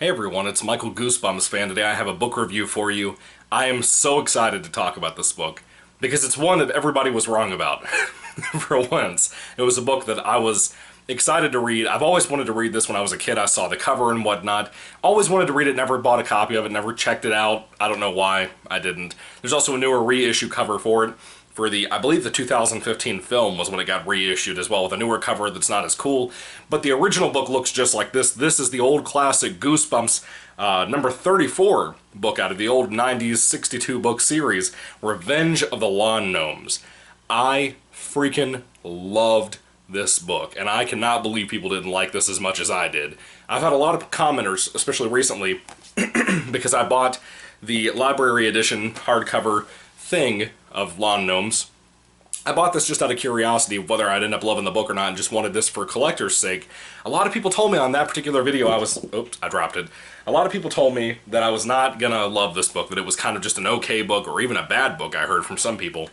Hey everyone, it's Michael GoosebumpsFan. Today I have a book review for you. I am so excited to talk about this book because it's one that everybody was wrong about. For once, it was a book that I was excited to read. I've always wanted to read this when I was a kid. I saw the cover and whatnot. Always wanted to read it, never bought a copy of it, never checked it out. I don't know why I didn't. There's also a newer reissue cover for it. For the, I believe the 2015 film was when it got reissued as well, with a newer cover that's not as cool. But the original book looks just like this. This is the old classic Goosebumps number 34 book out of the old 90s 62 book series, Revenge of the Lawn Gnomes. I freaking loved this book, and I cannot believe people didn't like this as much as I did. I've had a lot of commenters, especially recently, because I bought the library edition hardcover thing of Lawn Gnomes. I bought this just out of curiosity of whether I'd end up loving the book or not, and just wanted this for collector's sake. A lot of people told me on that particular video oops, I dropped it. A lot of people told me that I was not gonna love this book, that it was kind of just an okay book, or even a bad book, I heard from some people.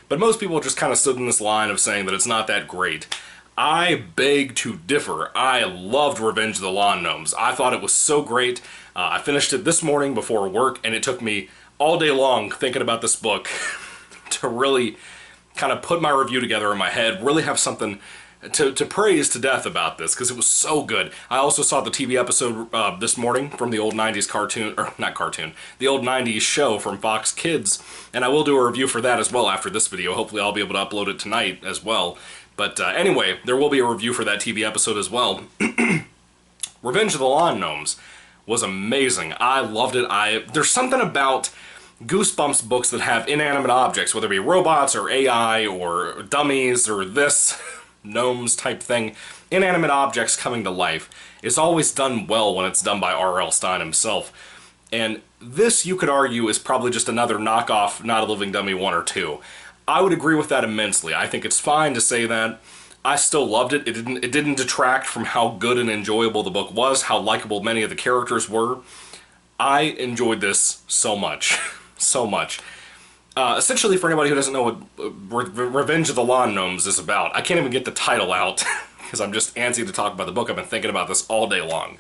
But most people just kind of stood in this line of saying that it's not that great. I beg to differ. I loved Revenge of the Lawn Gnomes. I thought it was so great. I finished it this morning before work, and it took me all day long thinking about this book to really kind of put my review together in my head, really have something to praise to death about this, because it was so good. I also saw the TV episode this morning from the old 90s cartoon, or not cartoon, the old 90s show from Fox Kids, and I will do a review for that as well after this video. Hopefully I'll be able to upload it tonight as well. But anyway, there will be a review for that TV episode as well. Revenge of the Lawn Gnomes was amazing. I loved it. There's something about Goosebumps books that have inanimate objects, whether it be robots or AI or dummies or this gnomes type thing, inanimate objects coming to life. It's always done well when it's done by R.L. Stine himself. And this, you could argue, is probably just another knockoff Not a Living Dummy 1 or 2. I would agree with that immensely. I think it's fine to say that. I still loved it. It didn't detract from how good and enjoyable the book was, how likable many of the characters were. I enjoyed this so much. So much. Essentially, for anybody who doesn't know what Revenge of the Lawn Gnomes is about, I can't even get the title out because I'm just antsy to talk about the book. I've been thinking about this all day long.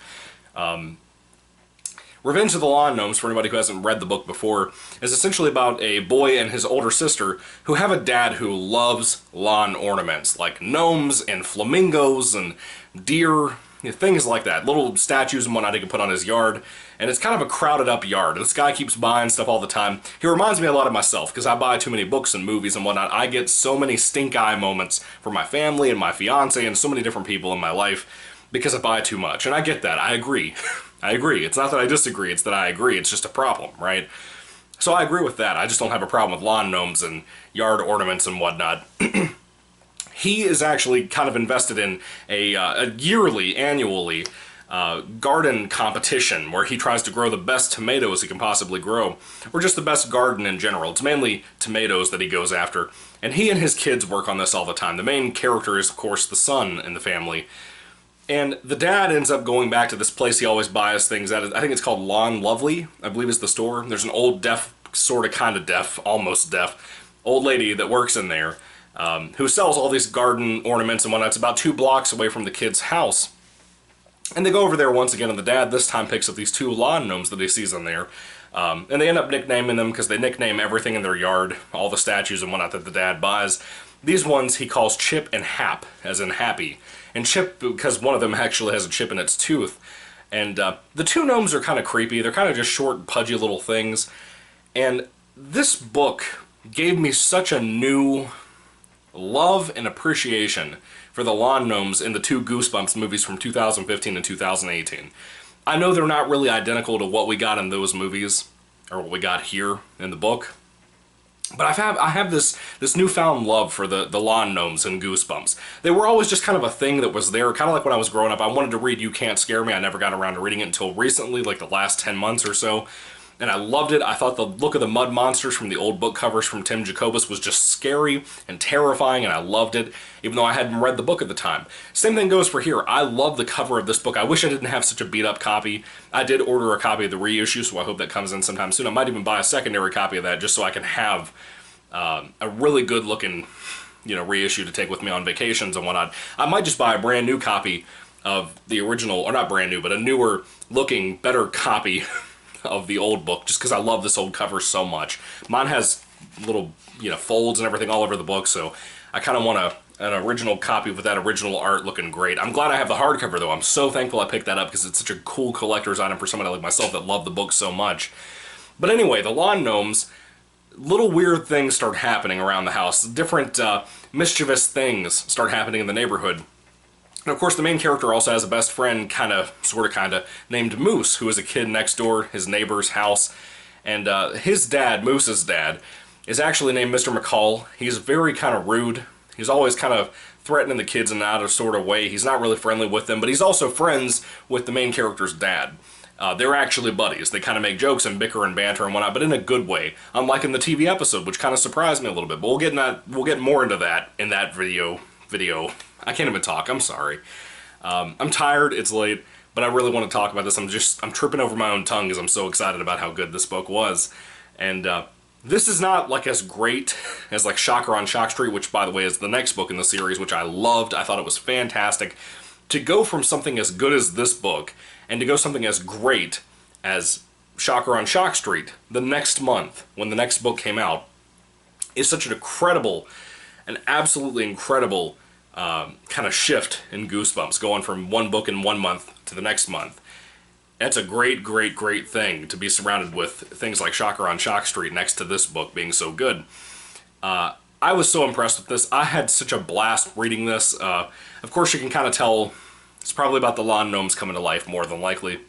Revenge of the Lawn Gnomes, for anybody who hasn't read the book before, is essentially about a boy and his older sister who have a dad who loves lawn ornaments, like gnomes and flamingos and deer, things like that. Little statues and whatnot he can put on his yard. And it's kind of a crowded up yard. This guy keeps buying stuff all the time. He reminds me a lot of myself, because I buy too many books and movies and whatnot. I get so many stink eye moments for my family and my fiance and so many different people in my life because I buy too much. And I get that. I agree. I agree. It's not that I disagree, it's that I agree. It's just a problem, right? So I agree with that. I just don't have a problem with lawn gnomes and yard ornaments and whatnot. He is actually kind of invested in a annually, garden competition where he tries to grow the best tomatoes he can possibly grow, or just the best garden in general. It's mainly tomatoes that he goes after, and he and his kids work on this all the time. The main character is, of course, the son in the family, and the dad ends up going back to this place he always buys things at. I think it's called Lawn Lovely, I believe is the store. There's an old deaf, sort of kind of deaf, almost deaf, old lady that works in there, who sells all these garden ornaments and whatnot. It's about 2 blocks away from the kid's house. And they go over there once again, and the dad this time picks up these 2 lawn gnomes that he sees in there. And they end up nicknaming them because they nickname everything in their yard, all the statues and whatnot that the dad buys. These ones he calls Chip and Hap, as in happy. And Chip, because one of them actually has a chip in its tooth. And the 2 gnomes are kind of creepy. They're kind of just short, pudgy little things. And this book gave me such a new love and appreciation for the lawn gnomes in the 2 Goosebumps movies from 2015 and 2018. I know they're not really identical to what we got in those movies, or what we got here in the book, but I have this newfound love for the lawn gnomes in Goosebumps. They were always just kind of a thing that was there, kind of like when I was growing up. I wanted to read You Can't Scare Me. I never got around to reading it until recently, like the last 10 months or so. And I loved it. I thought the look of the mud monsters from the old book covers from Tim Jacobus was just scary and terrifying, and I loved it, even though I hadn't read the book at the time. Same thing goes for here. I love the cover of this book. I wish I didn't have such a beat-up copy. I did order a copy of the reissue, so I hope that comes in sometime soon. I might even buy a secondary copy of that just so I can have a really good-looking, reissue to take with me on vacations and whatnot. I might just buy a brand new copy of the original, or not brand new, but a newer looking, better copy of the old book, just because I love this old cover so much. Mine has little, folds and everything all over the book, so I kind of want an original copy with that original art looking great. I'm glad I have the hardcover, though. I'm so thankful I picked that up, because it's such a cool collector's item for somebody like myself that loved the book so much. But anyway, the lawn gnomes, little weird things start happening around the house. Different mischievous things start happening in the neighborhood. And of course, the main character also has a best friend, kinda, named Moose, who is a kid next door, his neighbor's house. And his dad, Moose's dad, is actually named Mr. McCall. He's very kind of rude. He's always kind of threatening the kids in an out of sort of way. He's not really friendly with them, but he's also friends with the main character's dad. They're actually buddies. They kind of make jokes and bicker and banter and whatnot, but in a good way. Unlike in the TV episode, which kind of surprised me a little bit. But we'll get more into that in that video. I can't even talk. I'm sorry. I'm tired. It's late, but I really want to talk about this. I'm tripping over my own tongue because I'm so excited about how good this book was. And this is not like as great as like Shocker on Shock Street, which by the way is the next book in the series, which I loved. I thought it was fantastic. To go from something as good as this book and to go something as great as Shocker on Shock Street the next month when the next book came out is such an absolutely incredible kind of shift in Goosebumps, going from one book in 1 month to the next month. That's a great, great, great thing to be surrounded with things like Shocker on Shock Street next to this book being so good. I was so impressed with this. I had such a blast reading this. Of course, you can kind of tell it's probably about the lawn gnomes coming to life more than likely.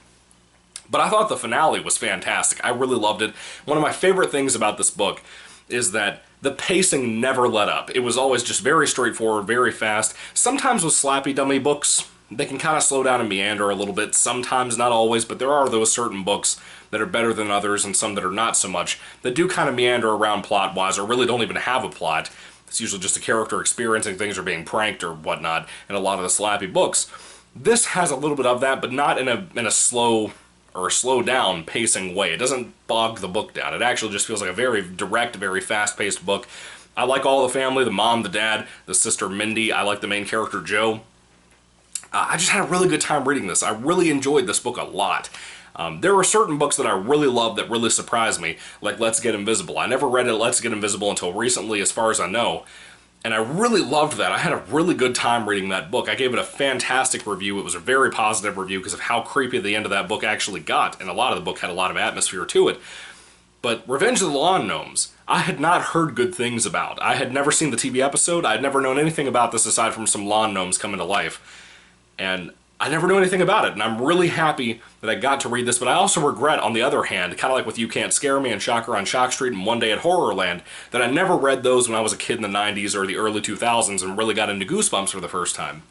But I thought the finale was fantastic. I really loved it. One of my favorite things about this book is that the pacing never let up. It was always just very straightforward, very fast. Sometimes with slappy dummy books, they can kind of slow down and meander a little bit. Sometimes, not always, but there are those certain books that are better than others and some that are not so much, that do kind of meander around plot-wise or really don't even have a plot. It's usually just a character experiencing things or being pranked or whatnot in a lot of the slappy books. This has a little bit of that, but not in a slow or a slow down pacing way. It doesn't bog the book down. It actually just feels like a very direct, very fast-paced book. I like all the family, the mom, the dad, the sister Mindy. I like the main character Joe. I just had a really good time reading this. I really enjoyed this book a lot. There were certain books that I really loved that really surprised me, like Let's Get Invisible. I never read Let's Get Invisible until recently, as far as I know, and I really loved that. I had a really good time reading that book. I gave it a fantastic review. It was a very positive review because of how creepy the end of that book actually got, and a lot of the book had a lot of atmosphere to it. But Revenge of the Lawn Gnomes, I had not heard good things about. I had never seen the TV episode. I had never known anything about this aside from some lawn gnomes coming to life. And I never knew anything about it, and I'm really happy that I got to read this, but I also regret, on the other hand, kind of like with You Can't Scare Me and Shocker on Shock Street and One Day at Horrorland, that I never read those when I was a kid in the 90s or the early 2000s and really got into Goosebumps for the first time.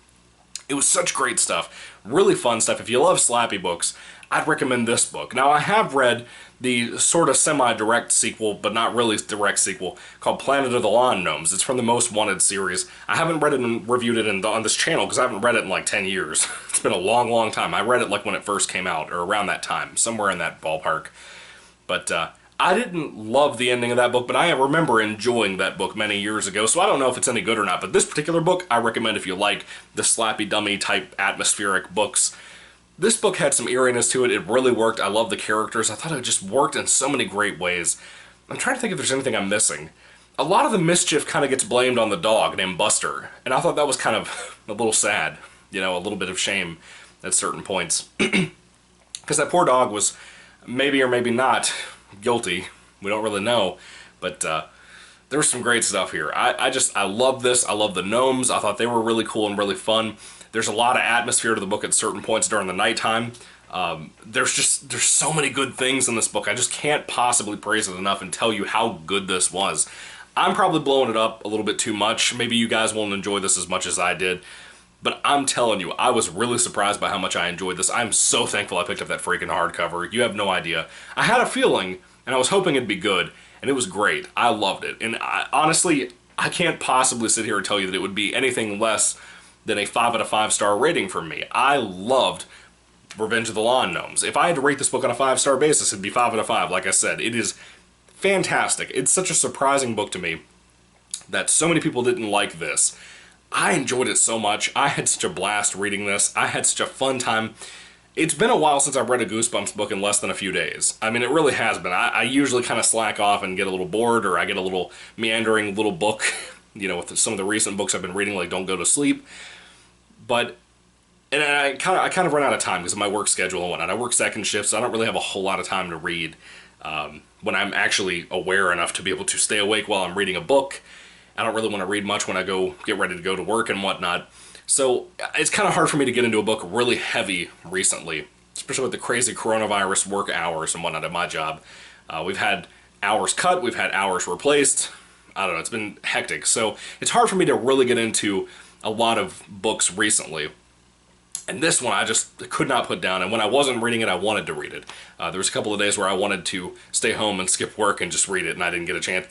It was such great stuff, really fun stuff. If you love slappy books, I'd recommend this book. Now, I have read the sort of semi-direct sequel, but not really direct sequel, called Planet of the Lawn Gnomes. It's from the Most Wanted series. I haven't read it and reviewed it on this channel because I haven't read it in like 10 years. It's been a long, long time. I read it like when it first came out, or around that time, somewhere in that ballpark. But I didn't love the ending of that book, but I remember enjoying that book many years ago, so I don't know if it's any good or not. But this particular book, I recommend if you like the slappy dummy type atmospheric books. This book had some eeriness to it. It really worked. I love the characters. I thought it just worked in so many great ways. I'm trying to think if there's anything I'm missing. A lot of the mischief kind of gets blamed on the dog named Buster, and I thought that was kind of a little sad. You know, a little bit of shame at certain points. Because that poor dog was maybe or maybe not guilty. We don't really know. But there was some great stuff here. I love this. I love the gnomes. I thought they were really cool and really fun. There's a lot of atmosphere to the book at certain points during the nighttime. There's so many good things in this book. I just can't possibly praise it enough and tell you how good this was. I'm probably blowing it up a little bit too much. Maybe you guys won't enjoy this as much as I did. But I'm telling you, I was really surprised by how much I enjoyed this. I'm so thankful I picked up that freaking hardcover. You have no idea. I had a feeling, and I was hoping it'd be good, and it was great. I loved it. And honestly, I can't possibly sit here and tell you that it would be anything less than a 5 out of 5 star rating from me. I loved Revenge of the Lawn Gnomes. If I had to rate this book on a 5-star basis, it'd be 5 out of 5. Like I said, it is fantastic. It's such a surprising book to me that so many people didn't like this. I enjoyed it so much. I had such a blast reading this. I had such a fun time. It's been a while since I've read a Goosebumps book in less than a few days. I mean, it really has been. I usually kind of slack off and get a little bored, or I get a little meandering little book, with some of the recent books I've been reading, like Don't Go to Sleep. But, and I kind of run out of time because of my work schedule and whatnot. I work second shifts, so I don't really have a whole lot of time to read when I'm actually aware enough to be able to stay awake while I'm reading a book. I don't really want to read much when I get ready to go to work and whatnot. So it's kind of hard for me to get into a book really heavy recently, especially with the crazy coronavirus work hours and whatnot at my job. We've had hours cut, we've had hours replaced. I don't know, it's been hectic. So it's hard for me to really get into a lot of books recently. And this one I just could not put down, and when I wasn't reading it, I wanted to read it. There was a couple of days where I wanted to stay home and skip work and just read it, and I didn't get a chance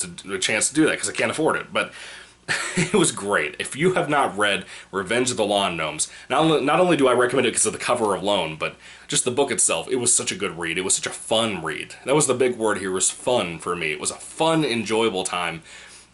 to do that because I can't afford it. But it was great. If you have not read Revenge of the Lawn Gnomes, not only do I recommend it because of the cover alone, but just the book itself, it was such a good read. It was such a fun read. That was the big word here, was fun for me. It was a fun, enjoyable time.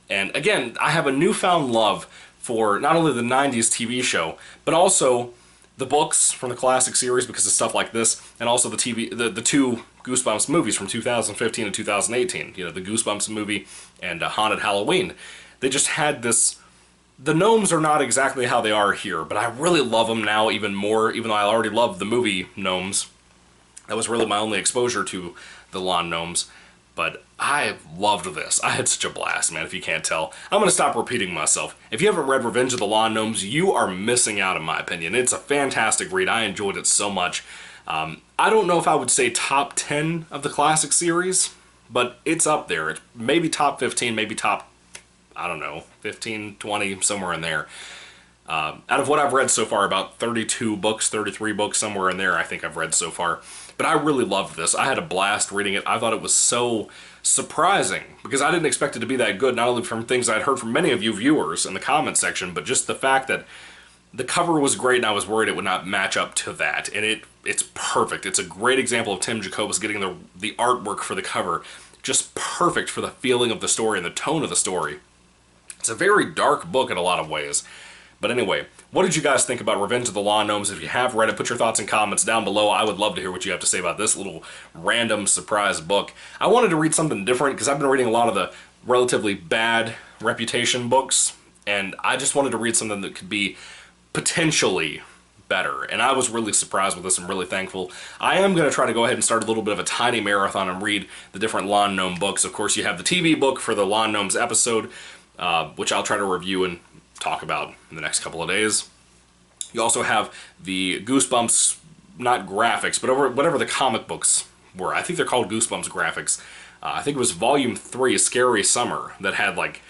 And again, I have a newfound love for not only the 90s TV show, but also the books from the classic series because of stuff like this, and also the two Goosebumps movies from 2015 and 2018. The Goosebumps movie and Haunted Halloween. They just had this. The gnomes are not exactly how they are here, but I really love them now even more, even though I already loved the movie Gnomes. That was really my only exposure to the lawn gnomes. But I loved this. I had such a blast, man, if you can't tell. I'm going to stop repeating myself. If you haven't read Revenge of the Lawn Gnomes, you are missing out, in my opinion. It's a fantastic read. I enjoyed it so much. I don't know if I would say top 10 of the classic series, but it's up there. It's maybe top 15, maybe top, I don't know, 15, 20, somewhere in there. Out of what I've read so far, about 32 books, 33 books, somewhere in there I think I've read so far. But I really loved this. I had a blast reading it. I thought it was so surprising because I didn't expect it to be that good, not only from things I'd heard from many of you viewers in the comment section, but just the fact that the cover was great and I was worried it would not match up to that. And it's perfect. It's a great example of Tim Jacobus getting the artwork for the cover just perfect for the feeling of the story and the tone of the story. It's a very dark book in a lot of ways. But anyway, what did you guys think about Revenge of the Lawn Gnomes? If you have read it, put your thoughts in comments down below. I would love to hear what you have to say about this little random surprise book. I wanted to read something different because I've been reading a lot of the relatively bad reputation books, and I just wanted to read something that could be potentially better. And I was really surprised with this. I'm really thankful. I am going to try to go ahead and start a little bit of a tiny marathon and read the different Lawn Gnome books. Of course, you have the TV book for the Lawn Gnomes episode, which I'll try to review and talk about in the next couple of days. You also have the Goosebumps, not graphics, but whatever the comic books were. I think they're called Goosebumps graphics. I think it was Volume 3, Scary Summer, that had like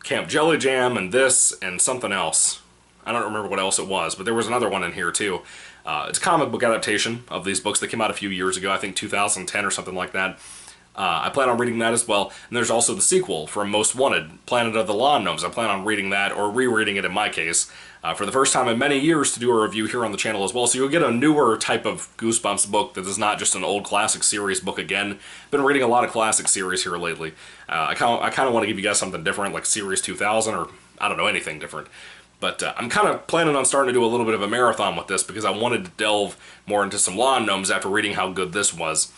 Camp Jelly Jam and this and something else. I don't remember what else it was, but there was another one in here too. It's a comic book adaptation of these books that came out a few years ago, I think 2010 or something like that. I plan on reading that as well. And there's also the sequel from Most Wanted, Planet of the Lawn Gnomes. I plan on reading that, or rereading it in my case, for the first time in many years to do a review here on the channel as well. So you'll get a newer type of Goosebumps book that is not just an old classic series book again. Been reading a lot of classic series here lately. I kind of want to give you guys something different, like Series 2000, or I don't know, anything different. But I'm kind of planning on starting to do a little bit of a marathon with this because I wanted to delve more into some lawn gnomes after reading how good this was.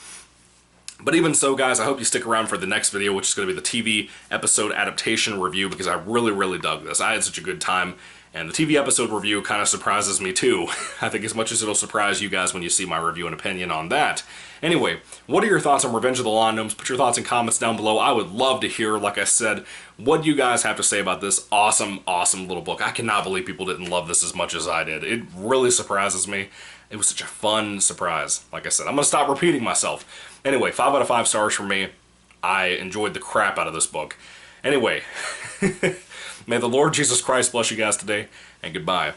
But even so, guys, I hope you stick around for the next video, which is going to be the TV episode adaptation review, because I really, really dug this. I had such a good time, and the TV episode review kind of surprises me too. I think as much as it'll surprise you guys when you see my review and opinion on that. Anyway, what are your thoughts on Revenge of the Lawn Gnomes? Put your thoughts in comments down below. I would love to hear, like I said, what you guys have to say about this awesome, awesome little book. I cannot believe people didn't love this as much as I did. It really surprises me. It was such a fun surprise. Like I said, I'm going to stop repeating myself. Anyway, 5 out of 5 stars from me. I enjoyed the crap out of this book. Anyway, may the Lord Jesus Christ bless you guys today, and goodbye.